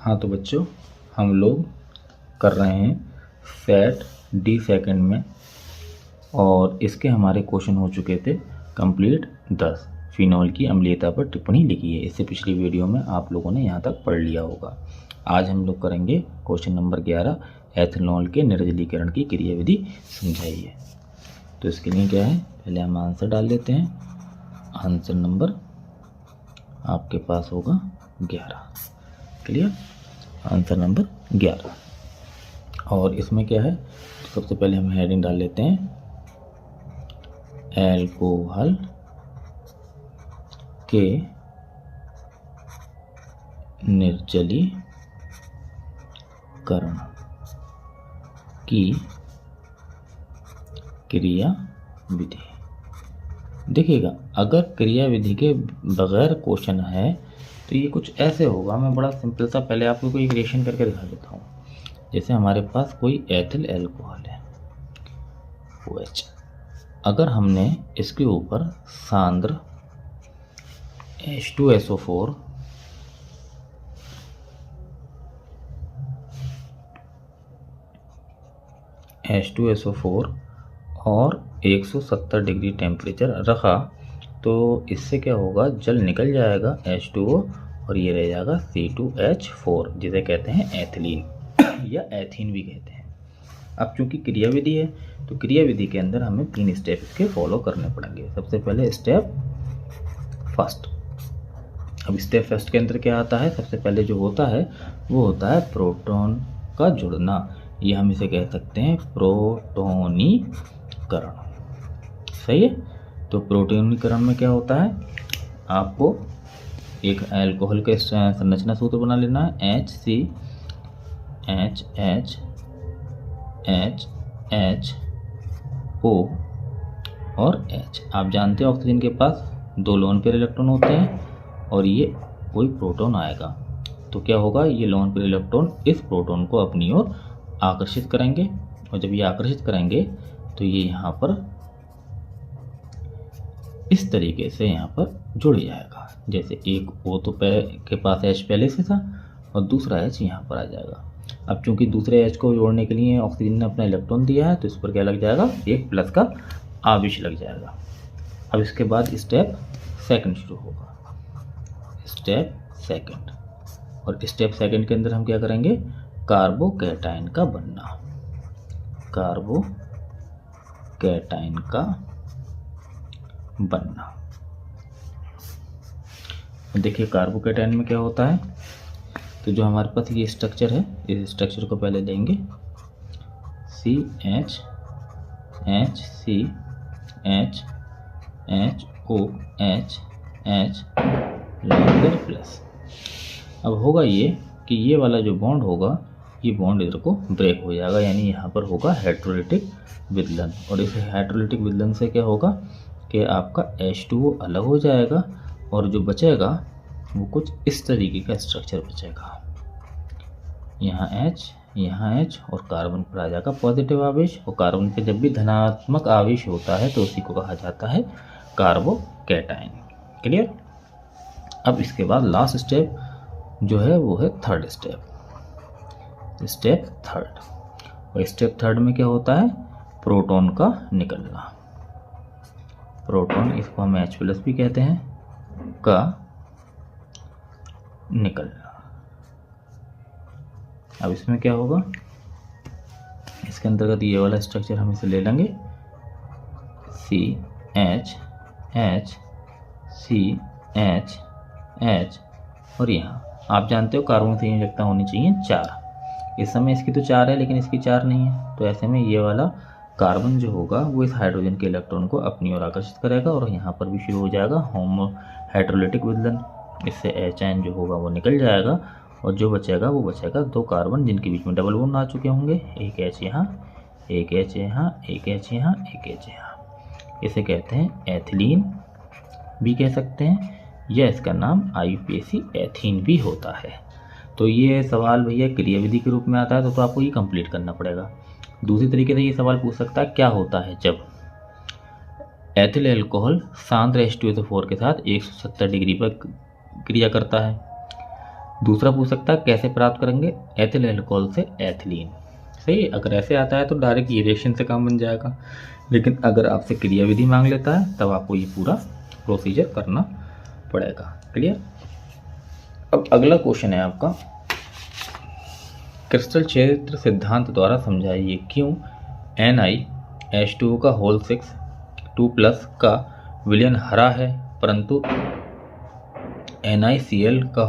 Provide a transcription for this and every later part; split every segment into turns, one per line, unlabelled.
हाँ तो बच्चों, हम लोग कर रहे हैं सेट डी सेकंड में, और इसके हमारे क्वेश्चन हो चुके थे कंप्लीट 10। फिनॉल की अम्लीयता पर टिप्पणी लिखी है। इससे पिछली वीडियो में आप लोगों ने यहाँ तक पढ़ लिया होगा। आज हम लोग करेंगे क्वेश्चन नंबर 11, एथेनॉल के निर्जलीकरण की क्रियाविधि समझाइए। तो इसके लिए क्या है, पहले हम आंसर डाल देते हैं। आंसर नंबर आपके पास होगा 11। क्लियर? Answer number 11। और इसमें क्या है, तो सबसे पहले हम हेडिंग डाल लेते हैं, एल्कोहल के निर्जलीकरण की क्रियाविधि। देखिएगा, अगर क्रियाविधि के बगैर क्वेश्चन है तो ये कुछ ऐसे होगा। मैं बड़ा सिंपल सा पहले आपको कोई रिएक्शन करके दिखा देता हूँ। जैसे हमारे पास कोई एथिल अल्कोहल है OH, अगर हमने इसके ऊपर सांद्र H2SO4 और 170 डिग्री टेम्परेचर रखा तो इससे क्या होगा, जल निकल जाएगा H2O और ये रह जाएगा C2H4, जिसे कहते हैं एथिलीन या एथीन भी कहते हैं। अब चूंकि क्रियाविधि है तो क्रियाविधि के अंदर हमें 3 स्टेप इसके फॉलो करने पड़ेंगे। सबसे पहले स्टेप फर्स्ट। अब स्टेप फर्स्ट के अंदर क्या आता है, सबसे पहले जो होता है वो होता है प्रोटॉन का जुड़ना। ये हम इसे कह सकते हैं प्रोटोनीकरण। सही है? तो प्रोटोनीकरण में क्या होता है, आपको एक अल्कोहल का संरचना सूत्र बना लेना है, HCHHHO और H। आप जानते हैं ऑक्सीजन के पास 2 लोन पेयर इलेक्ट्रॉन होते हैं और ये कोई प्रोटॉन आएगा तो क्या होगा, ये लोन पेयर इलेक्ट्रॉन इस प्रोटॉन को अपनी ओर आकर्षित करेंगे, और जब ये आकर्षित करेंगे तो ये यहाँ पर इस तरीके से यहाँ पर जुड़ जाएगा। जैसे एक O तो के पास H पहले से था और दूसरा H यहाँ पर आ जाएगा। अब चूंकि दूसरे H को जोड़ने के लिए ऑक्सीजन ने अपना इलेक्ट्रॉन दिया है तो इस पर क्या लग जाएगा, एक प्लस का आवेश लग जाएगा। अब इसके बाद स्टेप सेकंड शुरू होगा, स्टेप सेकंड। और स्टेप सेकंड के अंदर हम क्या करेंगे, कार्बोकैटायन का बनना, कार्बोकैटायन का बनना। देखिए कार्बोकैटायन में क्या होता है, तो जो हमारे पास ये स्ट्रक्चर है, इस स्ट्रक्चर को पहले लेंगे CHHCHOHH लोन प्लस। अब होगा ये कि ये वाला जो बॉन्ड होगा, ये बॉन्ड इधर को ब्रेक हो जाएगा, यानी यहाँ पर होगा हाइड्रोलिटिक विदलन। और इस हाइड्रोलिटिक विदलन से क्या होगा कि आपका H2O अलग हो जाएगा और जो बचेगा वो कुछ इस तरीके का स्ट्रक्चर बचेगा। यहाँ H और कार्बन पर आ जाएगा पॉजिटिव आवेश, और कार्बन पे जब भी धनात्मक आवेश होता है तो उसी को कहा जाता है कार्बोकैटायन। क्लियर? अब इसके बाद लास्ट स्टेप जो है वो है थर्ड स्टेप, स्टेप थर्ड। और स्टेप थर्ड में क्या होता है, प्रोटॉन का निकलना। प्रोटॉन, इसको हम H+ भी कहते हैं, का निकलना। अब इसमें क्या होगा, इसके अंतर्गत ये वाला स्ट्रक्चर हम इसे ले लेंगे, CHHCHH, और यहाँ आप जानते हो कार्बन की संयोजकता होनी चाहिए 4। इस समय इसकी तो 4 है लेकिन इसकी 4 नहीं है, तो ऐसे में ये वाला कार्बन जो होगा वो इस हाइड्रोजन के इलेक्ट्रॉन को अपनी ओर आकर्षित करेगा और यहाँ पर भी शुरू हो जाएगा होमो हाइड्रोलिटिक विदलन। इससे HN जो होगा वो निकल जाएगा और जो बचेगा वो बचेगा 2 कार्बन जिनके बीच में डबल बॉन्ड आ चुके होंगे, एक H यहाँ, एक H यहाँ, एक H यहाँ, एक H यहाँ। इसे कहते हैं एथिलीन भी कह सकते हैं, या इसका नाम IUPAC एथीन भी होता है। तो ये सवाल भैया क्रियाविधि के रूप में आता है तो आपको ये कंप्लीट करना पड़ेगा। दूसरी तरीके से ये सवाल पूछ सकता है, क्या होता है जब एथिल अल्कोहल सांद्र H2SO4 के साथ 170 डिग्री पर क्रिया करता है। दूसरा पूछ सकता है कैसे प्राप्त करेंगे एथिल अल्कोहल से एथिलीन। सही है, अगर ऐसे आता है तो डायरेक्ट ये रिएक्शन से काम बन जाएगा, लेकिन अगर आपसे क्रियाविधि मांग लेता है तब आपको ये पूरा प्रोसीजर करना पड़ेगा। क्लियर। अब अगला क्वेश्चन है आपका, क्रिस्टल क्षेत्र सिद्धांत द्वारा समझाइए क्यों NiH2O का होल 6 2+ का विलयन हरा है परंतु NiCl का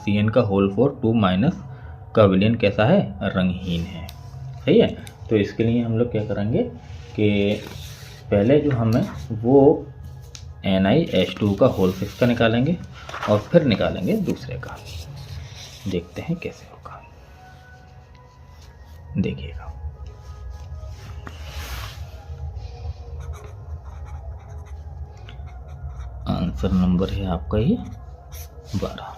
CN का होल 4 2- का विलयन कैसा है, रंगहीन है। सही है, तो इसके लिए हम लोग क्या करेंगे कि पहले जो हमें वो NiH2O का होल 6 का निकालेंगे और फिर निकालेंगे दूसरे का। देखते हैं कैसे होगा, देखिएगा। आंसर नंबर है आपका ये 12।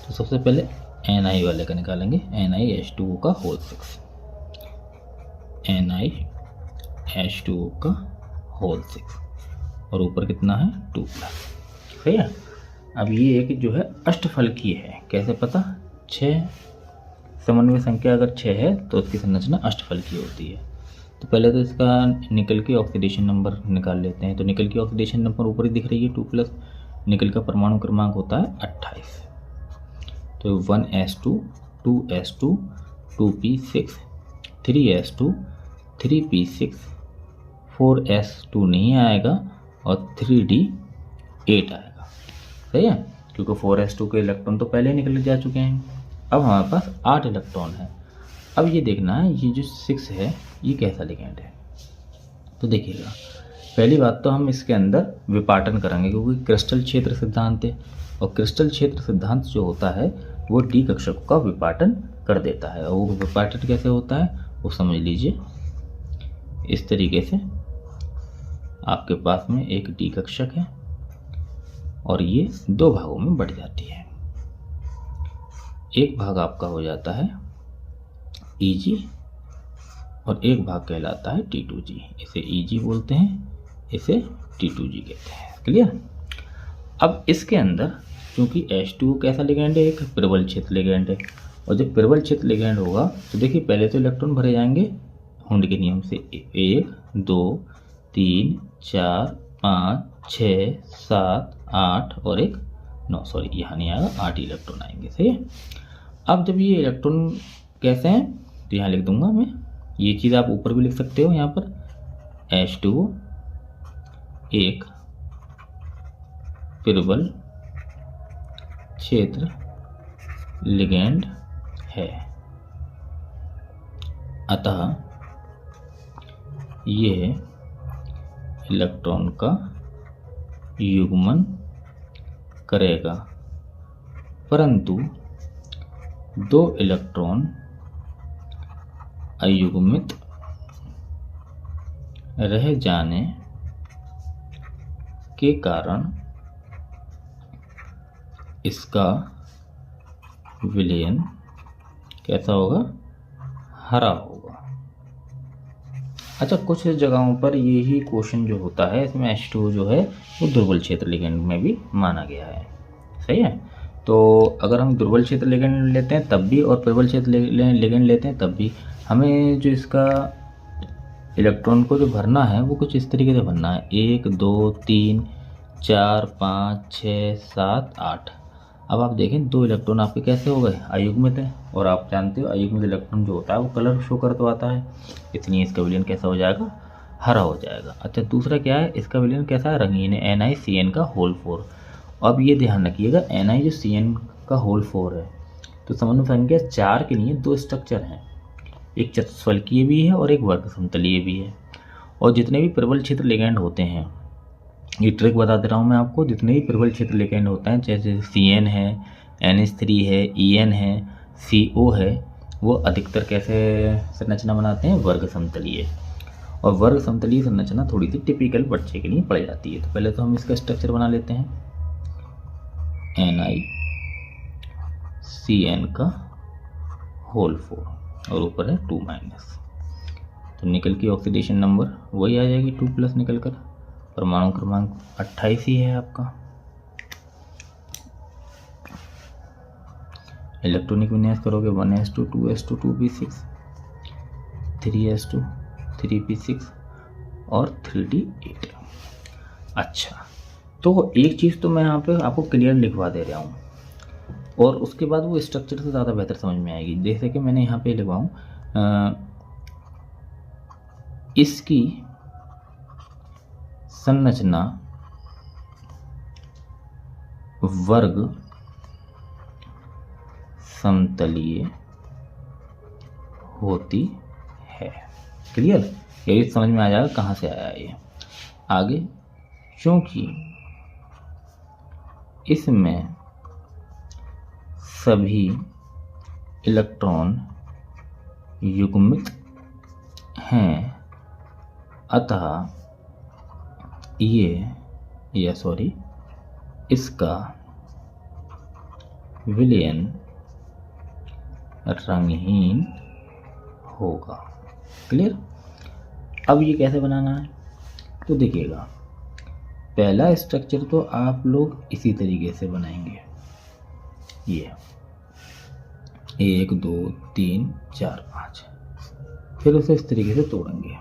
तो सबसे पहले Ni वाले का निकालेंगे, NiH2O का होल 6, NiH2O का होल 6 और ऊपर कितना है 2+। सही है। अब ये एक जो है अष्टफलकीय है, कैसे पता, 6 समन्वय संख्या अगर 6 है तो उसकी संरचना अष्टफलकीय होती है। तो पहले तो इसका निकल की ऑक्सीडेशन नंबर निकाल लेते हैं। तो निकल की ऑक्सीडेशन नंबर ऊपर ही दिख रही है 2+, निकल का परमाणु क्रमांक होता है 28। तो 1s2 2s2 2p6 3s2 3p6 4s2 नहीं आएगा और 3d8 आएगा। सही है, क्योंकि 4s2 के इलेक्ट्रॉन तो पहले ही निकल जा चुके हैं। अब हमारे पास 8 इलेक्ट्रॉन है। अब ये देखना है ये जो 6 है ये कैसा लिगेंड है। तो देखिएगा, पहली बात तो हम इसके अंदर विपाटन करेंगे क्योंकि क्रिस्टल क्षेत्र सिद्धांत है और क्रिस्टल क्षेत्र सिद्धांत जो होता है वो डी कक्षकों का विपाटन कर देता है। और वो विपाटन कैसे होता है वो समझ लीजिए। इस तरीके से आपके पास में एक डी कक्षक है और ये 2 भागों में बढ़ जाती है। एक भाग आपका हो जाता है Eg और एक भाग कहलाता है T2G। इसे Eg बोलते हैं, इसे T2G कहते हैं। क्लियर। अब इसके अंदर क्योंकि H2O कैसा लिगेंड है, एक प्रबल क्षेत्र लिगेंड है और जब प्रबल क्षेत्र लिगेंड होगा तो देखिए पहले तो इलेक्ट्रॉन भरे जाएंगे हुंड के नियम से 1 2 3 4 5 6 7 8 और एक 9, सॉरी यहाँ नहीं आएगा, 8 इलेक्ट्रॉन आएंगे। सही है। अब जब ये इलेक्ट्रॉन कैसे हैं तो यहाँ लिख दूंगा मैं, ये चीज़ आप ऊपर भी लिख सकते हो। यहाँ पर H2O एक प्रबल क्षेत्र लिगेंड है, अतः ये इलेक्ट्रॉन का युग्मन करेगा परंतु 2 इलेक्ट्रॉन अयुग्मित रह जाने के कारण इसका विलयन कैसा होगा, हरा होगा। अच्छा, कुछ जगहों पर यही क्वेश्चन जो होता है इसमें H2O जो है वो दुर्बल क्षेत्र लिगेंड में भी माना गया है। सही है। तो अगर हम दुर्बल क्षेत्र लिगेंड लेते हैं तब भी और प्रबल क्षेत्र लिगेंड लेते हैं तब भी हमें जो इसका इलेक्ट्रॉन को जो भरना है वो कुछ इस तरीके से भरना है, 1 2 3 4 5 6 7 8। अब आप देखें 2 इलेक्ट्रॉन आपके कैसे हो गए, अयुग्मित है और आप जानते हो अयुग्मित इलेक्ट्रॉन जो होता है वो कलर शो करता है, इसलिए इसका विलयन कैसा हो जाएगा, हरा हो जाएगा। अच्छा, दूसरा क्या है, इसका विलयन कैसा है, रंगीन है, NiCN का होल 4। अब ये ध्यान रखिएगा Ni जो CN का होल 4 है तो समन्वय संख्या 4 के लिए 2 स्ट्रक्चर हैं, एक चतुष्फलकीय भी है और एक वर्ग समतलीय भी है। और जितने भी प्रबल क्षेत्र लिगेंड होते हैं, ये ट्रिक बता दे रहा हूँ मैं आपको, जितने भी प्रबल क्षेत्र लिगेंड होते हैं जैसे CN है, NH3 है, EN है, CO है, वो अधिकतर कैसे संरचना बनाते हैं, वर्ग समतलीय। और वर्ग समतलीय संरचना थोड़ी सी टिपिकल बच्चे के लिए पड़ जाती है। तो पहले तो हम इसका स्ट्रक्चर बना लेते हैं, NiCN का होल 4 और ऊपर है 2-। तो निकल की ऑक्सीडेशन नंबर वही आ जाएगी 2+ निकल कर, परमाणु क्रमांक 28 ही है आपका। इलेक्ट्रॉनिक विन्यास करोगे 1s2 2s2 2p6 3s2 3p6 और 3d8। अच्छा, तो एक चीज़ तो मैं यहाँ पे आपको क्लियर लिखवा दे रहा हूँ और उसके बाद वो स्ट्रक्चर से ज़्यादा बेहतर समझ में आएगी। जैसे कि मैंने यहाँ पे लिखवाऊँ इसकी संरचना वर्ग समतलीय होती है। क्लियर? ये समझ में आ जाएगा कहाँ से आया ये। आगे, क्योंकि इसमें सभी इलेक्ट्रॉन युग्मित हैं, अतः इसका विलयन रंगहीन होगा। क्लियर? अब ये कैसे बनाना है तो देखिएगा, पहला स्ट्रक्चर तो आप लोग इसी तरीके से बनाएंगे, ये 1 2 3 4 5, फिर उसे इस तरीके से तोड़ेंगे।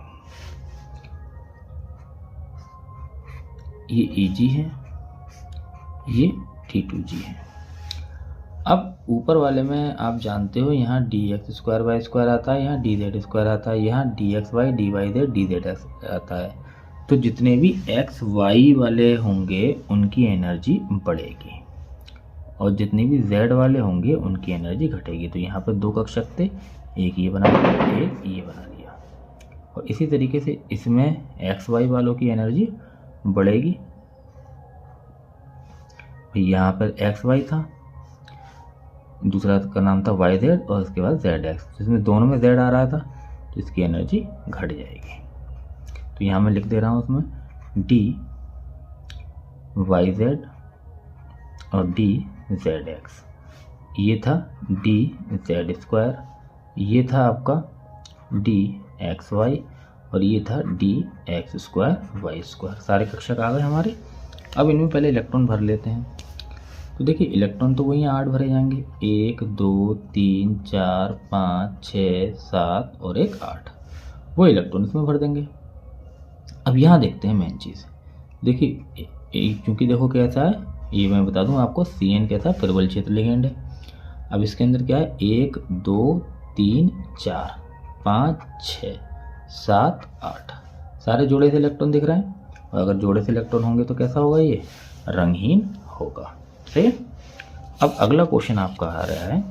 ये Eg है, ये T2g है। अब ऊपर वाले में आप जानते हो यहाँ dx² आता है, यहाँ dz² आता है, यहाँ dxy dyz dz आता है। तो जितने भी x y वाले होंगे उनकी एनर्जी बढ़ेगी और जितने भी z वाले होंगे उनकी एनर्जी घटेगी। तो यहाँ पर 2 कक्षक थे, एक ये बना दिया, एक ये बना दिया। और इसी तरीके से इसमें x y वालों की एनर्जी बढ़ेगी। यहाँ पर एक्स वाई था, दूसरा का नाम था वाई जेड और उसके बाद जेड एक्स, जिसमें दोनों में जेड आ रहा था तो इसकी एनर्जी घट जाएगी। तो यहाँ मैं लिख दे रहा हूँ उसमें डी वाई जेड और डी जेड एक्स। ये था डी जेड स्क्वायर, ये था आपका डी एक्स वाई और ये था d x square y square. सारे कक्षक आ गए हमारे। अब इनमें पहले इलेक्ट्रॉन भर लेते हैं। तो देखिए इलेक्ट्रॉन तो वही 8 भरे जाएंगे, 1 2 3 4 5 6 7 और एक 8, वो इलेक्ट्रॉन इसमें भर देंगे। अब यहाँ देखते हैं मेन चीज़, देखिए क्योंकि देखो कैसा है, ये मैं बता दूं आपको, CN कैसा प्रबल क्षेत्र लिगेंड है। अब इसके अंदर क्या है, 1 2 3 4 5 6 7 8 सारे जोड़े से इलेक्ट्रॉन दिख रहे हैं। और अगर जोड़े से इलेक्ट्रॉन होंगे तो कैसा होगा, ये रंगहीन होगा। सही है। अब अगला क्वेश्चन आपका आ रहा है,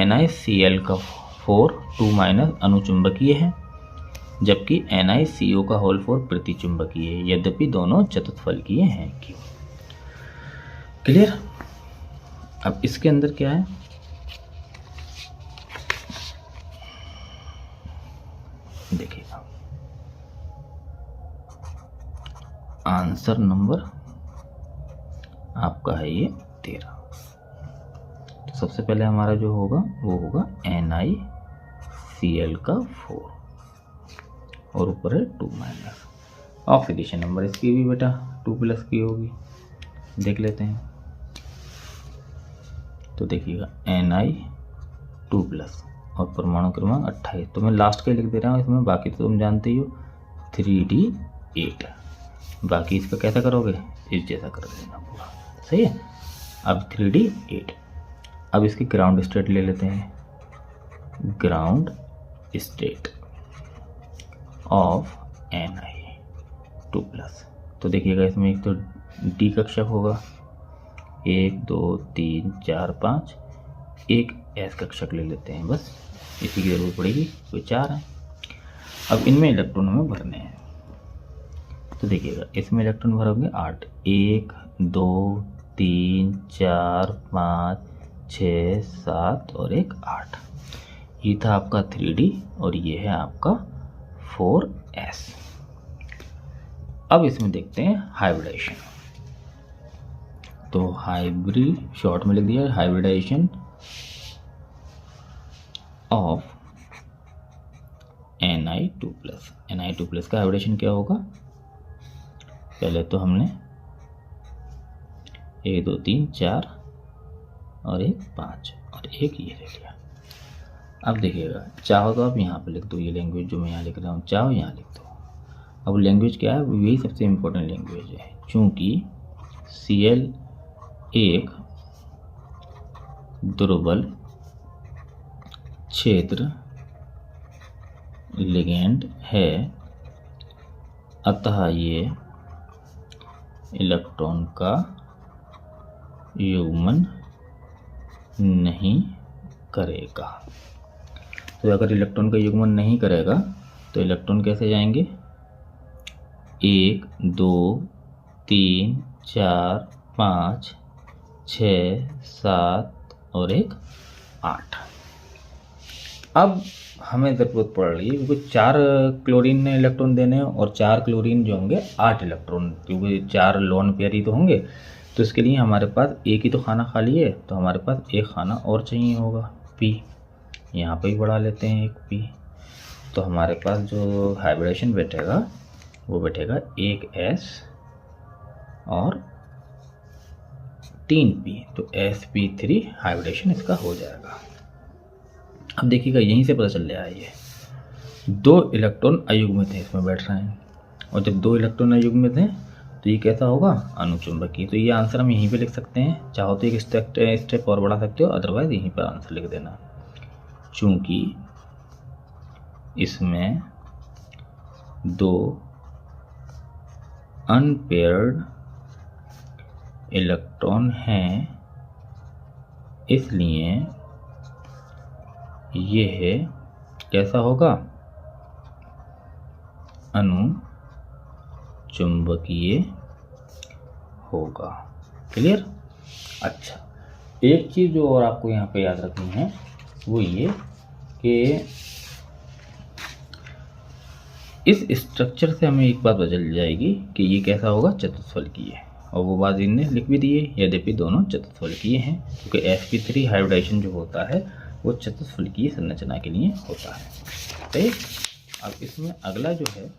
NiCl का 4 2- अनुचुंबकीय है जबकि NiCO का होल 4 प्रतिचुंबकीय है, यद्यपि दोनों चतुष्फलकीय हैं। क्यों? क्लियर? अब इसके अंदर क्या है, देखिएगा आंसर नंबर आपका है ये 13। तो सबसे पहले हमारा जो होगा वो होगा NiCl का 4 और ऊपर है 2-। ऑक्सीडेशन नंबर इसकी भी बेटा 2+ की होगी, देख लेते हैं। तो देखिएगा Ni2+ और परमाणु क्रमांक 28। तो मैं लास्ट के लिख दे रहा हूँ इसमें, बाकी तो तुम जानते ही हो 3D8। बाकी इसका कैसा करोगे, इस जैसा कर देना पूरा। सही है। अब 3D8। अब इसकी ग्राउंड स्टेट ले लेते हैं, ग्राउंड स्टेट ऑफ Ni2+। तो देखिएगा इसमें एक तो डी कक्षक होगा, 1 2 3 4 5, एक एस कक्षक ले लेते हैं, बस इसी की जरूरत पड़ेगी, कोई 4 है। अब इनमें इलेक्ट्रॉन हमें भरने हैं। तो देखिएगा इसमें इलेक्ट्रॉन भरोगे 8, 1 2 3 4 5 6 7 और एक 8। ये था आपका 3D और ये है आपका 4s। अब इसमें देखते हैं हाइब्रिडाइजेशन। तो हाइब्रिड शॉर्ट में लिख दिया, हाइब्रिडाइजेशन ऑफ Ni2+। Ni2+ का हाइब्रिडेशन क्या होगा, पहले तो हमने 1 2 3 4 और एक 5 और एक ये ले लिया। अब देखिएगा, चाहो तो आप यहाँ पे लिख दो, ये लैंग्वेज जो मैं यहाँ लिख रहा हूँ, चाहो यहाँ लिख दो। अब लैंग्वेज क्या है, यही सबसे इम्पोर्टेंट लैंग्वेज है, चूँकि Cl एक दुर्बल क्षेत्र लिगेंड है, अतः ये इलेक्ट्रॉन का युग्मन नहीं करेगा। तो अगर इलेक्ट्रॉन का युग्मन नहीं करेगा तो इलेक्ट्रॉन कैसे जाएंगे, 1 2 3 4 5 6 7 और 1 8। अब हमें ज़रूरत पड़ रही है क्योंकि 4 क्लोरीन ने इलेक्ट्रॉन देने हैं और 4 क्लोरीन जो होंगे 8 इलेक्ट्रॉन, क्योंकि 4 लोन पेयर ही तो होंगे। तो इसके लिए हमारे पास एक ही तो खाना खाली है, तो हमारे पास एक खाना और चाहिए होगा P। यहाँ पे ही बढ़ा लेते हैं एक P। तो हमारे पास जो हाइब्रिडेशन बैठेगा वो बैठेगा एक S और 3 P, तो sp3 हाइब्रिडेशन इसका हो जाएगा। अब देखिएगा, यहीं से पता चल रहा है ये 2 इलेक्ट्रॉन अयुग्मित हैं इसमें बैठ रहे हैं, और जब 2 इलेक्ट्रॉन अयुग्मित हैं तो ये कैसा होगा, अनुचुंबकीय। तो ये आंसर हम यहीं पे लिख सकते हैं, चाहो तो एक स्टेप और बढ़ा सकते हो, अदरवाइज यहीं पर आंसर लिख देना। चूँकि इसमें 2 अनपेयर्ड इलेक्ट्रॉन हैं, इसलिए यह कैसा होगा, अनुचुंबकीय होगा। क्लियर। अच्छा, एक चीज़ जो और आपको यहाँ पे याद रखनी है वो ये कि इस स्ट्रक्चर से हमें एक बात पता चल जाएगी कि ये कैसा होगा, चतुष्फलकीय। और वो बात इनने लिख भी दी है, यद्यपि दोनों चतुष्फलकीय हैं, क्योंकि sp3 हाइब्रिडेशन जो होता है वो चतुष्फलकीय संरचना के लिए होता है। ठीक। अब इसमें अगला जो है,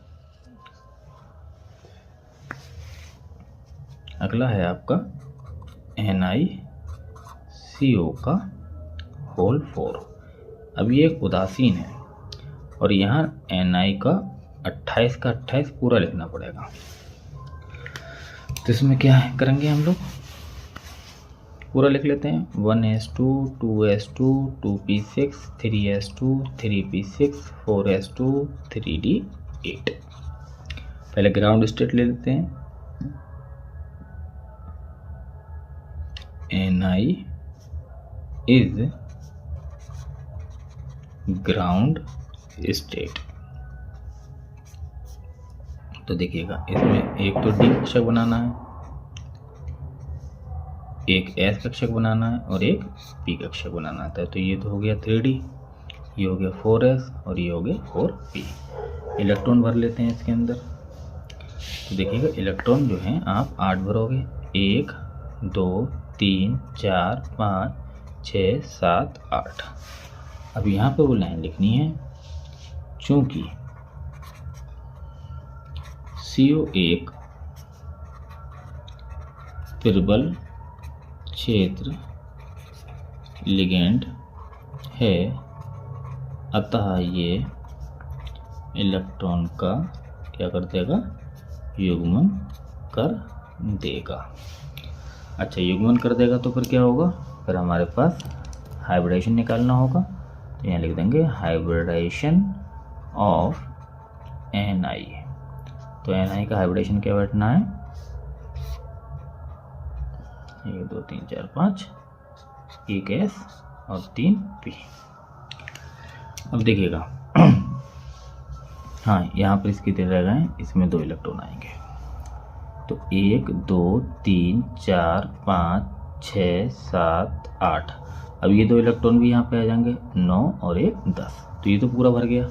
अगला है आपका NiCO का होल 4। अब ये एक उदासीन है और यहाँ Ni का 28 का 28 पूरा लिखना पड़ेगा। तो इसमें क्या करेंगे हम लोग, पूरा लिख लेते हैं। 1s2 2s2 2p6 3s2 3p6 4s2 3d8। पहले ग्राउंड स्टेट ले लेते हैं। Ni is ground state. तो देखिएगा, इसमें एक तो डी कक्षक बनाना है, एक S कक्षक बनाना है और एक P कक्षक बनाना था। तो ये तो हो गया 3D, ये हो गया 4S और ये हो गया 4P। इलेक्ट्रॉन भर लेते हैं इसके अंदर। तो देखिएगा, इलेक्ट्रॉन जो हैं आप 8 भरोगे, 1 2 3 4 5 6 7 8। अब यहाँ पे वो लाइन लिखनी है, चूँकि CO एक प्रबल क्षेत्र लिगेंड है, अतः ये इलेक्ट्रॉन का क्या कर देगा, युग्मन कर देगा। अच्छा, युग्मन कर देगा तो फिर क्या होगा, फिर हमारे पास हाइब्रिडेशन निकालना होगा। तो यहाँ लिख देंगे हाइब्रिडेशन ऑफ Ni। तो Ni का हाइब्रिडेशन क्या बैठना है, 1 2 3 4 5, 1 S और 3 P। अब देखिएगा, हाँ यहाँ पर इसकी दे रह गए, इसमें 2 इलेक्ट्रॉन आएंगे। तो 1 2 3 4 5 6 7 8। अब ये 2 इलेक्ट्रॉन भी यहाँ पे आ जाएंगे, 9 और 1 10। तो ये तो पूरा भर गया।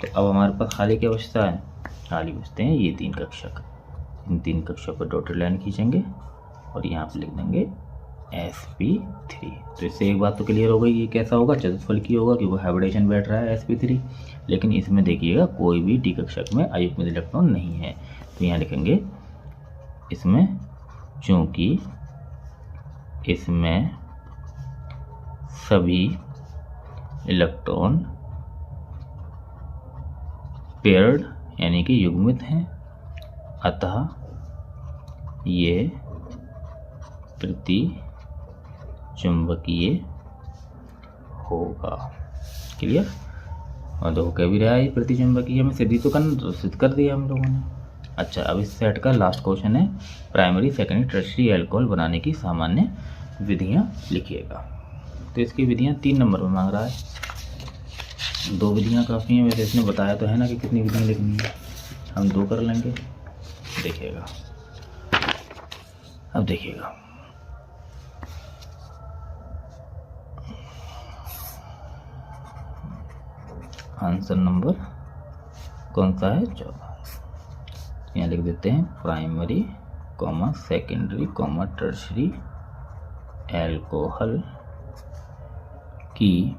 तो अब हमारे पास खाली क्या बचता है, खाली बचते हैं ये 3 कक्षक। इन 3 कक्षक पर डॉटेड लाइन खींचेंगे और यहाँ पे लिख देंगे sp3। तो इससे एक बात तो क्लियर हो गई, ये कैसा होगा, चतुष्फलकीय होगा, क्योंकि हाइब्रिडेशन बैठ रहा है sp3। लेकिन इसमें देखिएगा कोई भी डी कक्षक में अयुग्मित इलेक्ट्रॉन नहीं है। तो यहाँ लिखेंगे इसमें, चूँकि इसमें सभी इलेक्ट्रॉन पेयर्ड यानी कि युग्मित हैं, अतः ये प्रतिचुंबकीय होगा। क्लियर? और देखो कह भी रहा है प्रतिचुंबकीय में सिद्ध तो करना, सिद्ध कर दिया हम लोगों ने। अच्छा, अब इस सेट का लास्ट क्वेश्चन है, प्राइमरी सेकेंडरी टर्शियरी अल्कोहल बनाने की सामान्य विधियां लिखिएगा। तो इसकी विधियां 3 नंबर में मांग रहा है। 2 विधियां काफ़ी हैं, वैसे इसने बताया तो है ना कि कितनी विधियां लिखनी है, हम 2 कर लेंगे। देखिएगा, अब देखिएगा, आंसर नंबर कौन सा है? 14। यहाँ लिख देते हैं primary comma secondary comma tertiary alcohol की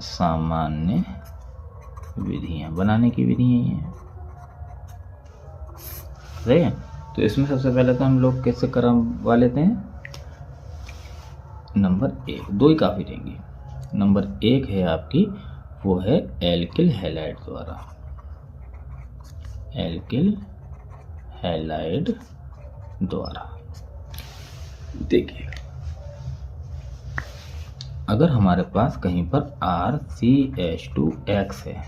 सामान्य विधियां, बनाने की विधियां ये हैं। सही है? तो इसमें सबसे पहले तो हम लोग कैसे करवा लेते हैं? नंबर 1, 2 ही काफ़ी रहेंगी। नंबर 1 है आपकी, वो है एल्किल हैलाइड द्वारा। एल्किल हैलाइड द्वारा। देखिए, अगर हमारे पास कहीं पर RCH2X है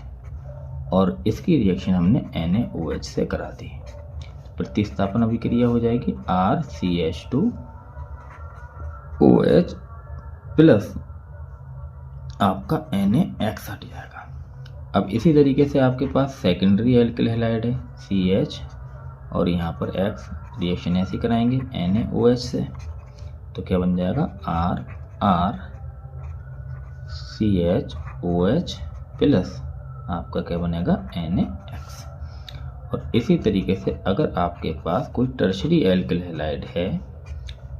और इसकी रिएक्शन हमने NaOH से करा दी, प्रतिस्थापन अभिक्रिया हो जाएगी RCH2OH प्लस आपका NaX हट जाएगा। अब इसी तरीके से आपके पास सेकेंडरी एल्किल हैलाइड है CH और यहाँ पर X, रिएक्शन ऐसी कराएंगे NaOH से, तो क्या बन जाएगा RCHOH प्लस आपका क्या बनेगा NaX। और इसी तरीके से अगर आपके पास कोई टर्शरी एल्किल हैलाइड है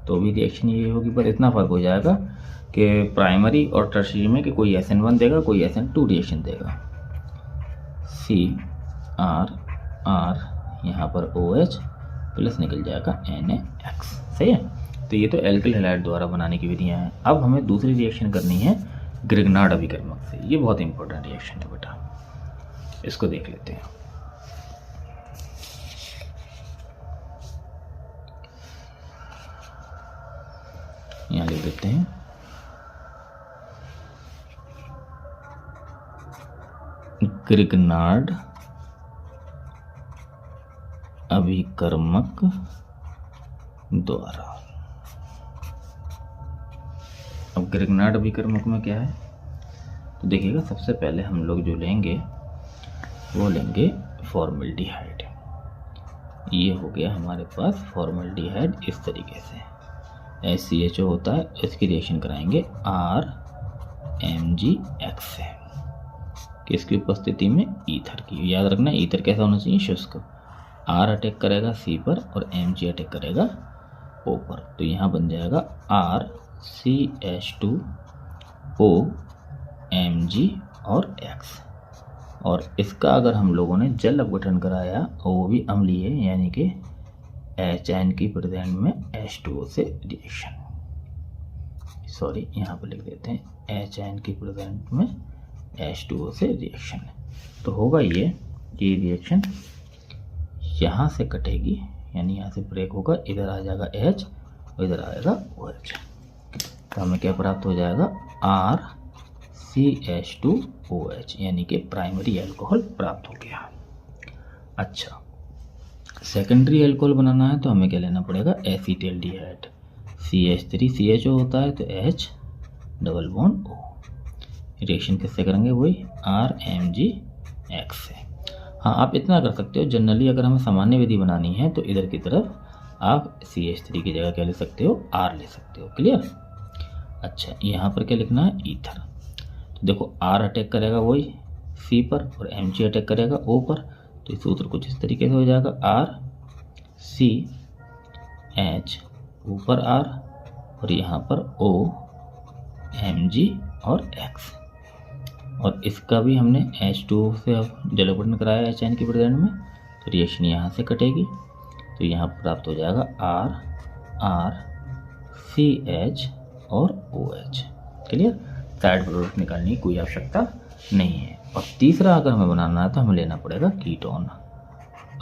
तो भी रिएक्शन ये होगी, पर इतना फर्क हो जाएगा कि प्राइमरी और टर्शरी में कि कोई SN1 देगा, कोई SN2 रिएक्शन देगा। CR यहाँ पर OH प्लस निकल जाएगा NaX। सही है? तो ये तो एल्किल हैलाइड द्वारा बनाने की विधियां हैं। अब हमें दूसरी रिएक्शन करनी है ग्रिग्नार्ड अभिकर्मक से। ये बहुत इंपॉर्टेंट रिएक्शन है बेटा, इसको देख लेते हैं। यहाँ लिख देते हैं ग्रिग्नार्ड अभिकर्मक द्वारा। अब ग्रिग्नार्ड अभिकर्मक में क्या है तो देखिएगा, सबसे पहले हम लोग जो लेंगे वो लेंगे फॉर्मल्डिहाइड। ये हो गया हमारे पास फॉर्मल्डिहाइड। इस तरीके से HCHO होता है, इसकी रिएक्शन कराएंगे RMgX से, किसकी उपस्थिति में? ईथर की। याद रखना ईथर कैसा होना चाहिए? शुष्क। R अटैक करेगा C पर और Mg अटैक करेगा O पर, तो यहाँ बन जाएगा RCH2O Mg और X। और इसका अगर हम लोगों ने जल अपघटन कराया और वो भी अम्लीय है, यानी कि HN की प्रेजेंट में H2O से रिएक्शन, सॉरी यहाँ पर लिख देते हैं HN की प्रेजेंट में H2O से रिएक्शन, तो होगा ये रिएक्शन यहाँ से कटेगी, यानी यहाँ से ब्रेक होगा, इधर आ जाएगा H और इधर आएगा OH, तो हमें क्या प्राप्त हो जाएगा? RCH2OH, यानी कि प्राइमरी अल्कोहल प्राप्त हो गया। अच्छा, सेकेंडरी अल्कोहल बनाना है तो हमें क्या लेना पड़ेगा? एसीटल्डिहाइड। CH3CHO होता है तो H double bond O। Reaction किससे करेंगे? वही RMgX से। हाँ, आप इतना कर सकते हो, जनरली अगर हमें सामान्य विधि बनानी है तो इधर की तरफ आप CH3 की जगह क्या ले सकते हो? R ले सकते हो। क्लियर? अच्छा, यहाँ पर क्या लिखना है? ईथर। तो देखो R अटैक करेगा वही C पर और Mg अटैक करेगा O पर, तो इस सूत्र कुछ इस तरीके से हो जाएगा RCH ऊपर R और यहाँ पर O Mg और X, और इसका भी हमने H2O से जल अपघटन कराया HN की प्रेजेंट में, तो रिएक्शन यहाँ से कटेगी, तो यहाँ प्राप्त हो जाएगा RCH और OH। क्लियर, साइड प्रोडक्ट निकालने की कोई आवश्यकता नहीं है। और तीसरा अगर हमें बनाना है तो हमें लेना पड़ेगा कीटोन,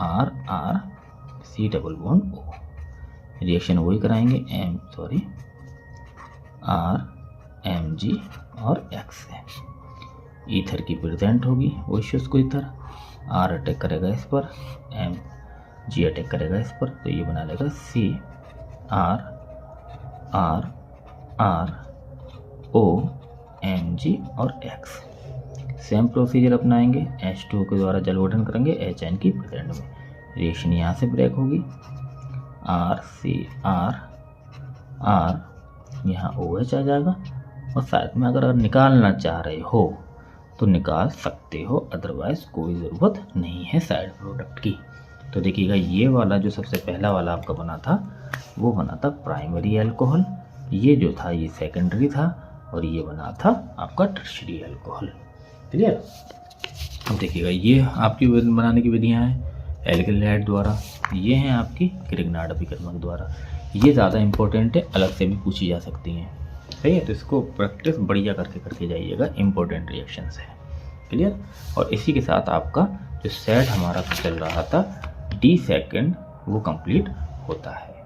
RR-C O। रिएक्शन वही कराएंगे RMG और X से। ईथर की प्रेजेंट होगी वही शुष्क ईथर, R अटैक करेगा इस पर, MG अटैक करेगा इस पर, तो ये बना लेगा CRRROMG और X। सेम प्रोसीजर अपनाएंगे, H2O के द्वारा जल गठन करेंगे HN की प्रेजेंट में। रिएक्शन यहाँ से ब्रेक होगी, RCR यहाँ OH आ जाएगा। और साथ में अगर निकालना चाह रहे हो तो निकाल सकते हो, अदरवाइज कोई ज़रूरत नहीं है साइड प्रोडक्ट की। तो देखिएगा ये वाला जो सबसे पहला वाला आपका बना था वो बना था प्राइमरी अल्कोहल, ये जो था ये सेकेंडरी था, और ये बना था आपका टर्शियरी अल्कोहल। क्लियर। अब देखिएगा ये आपकी बनाने की विधियाँ हैं एल्किल हैलाइड द्वारा, ये हैं आपकी क्रिग्नार्ड अभिकर्मक द्वारा। ये ज़्यादा इंपॉर्टेंट है, अलग से भी पूछी जा सकती हैं, सही है। तो इसको प्रैक्टिस बढ़िया करके जाइएगा, इंपॉर्टेंट रिएक्शंस है। क्लियर। और इसी के साथ आपका जो सेट हमारा चल रहा था D सेकेंड वो कंप्लीट होता है।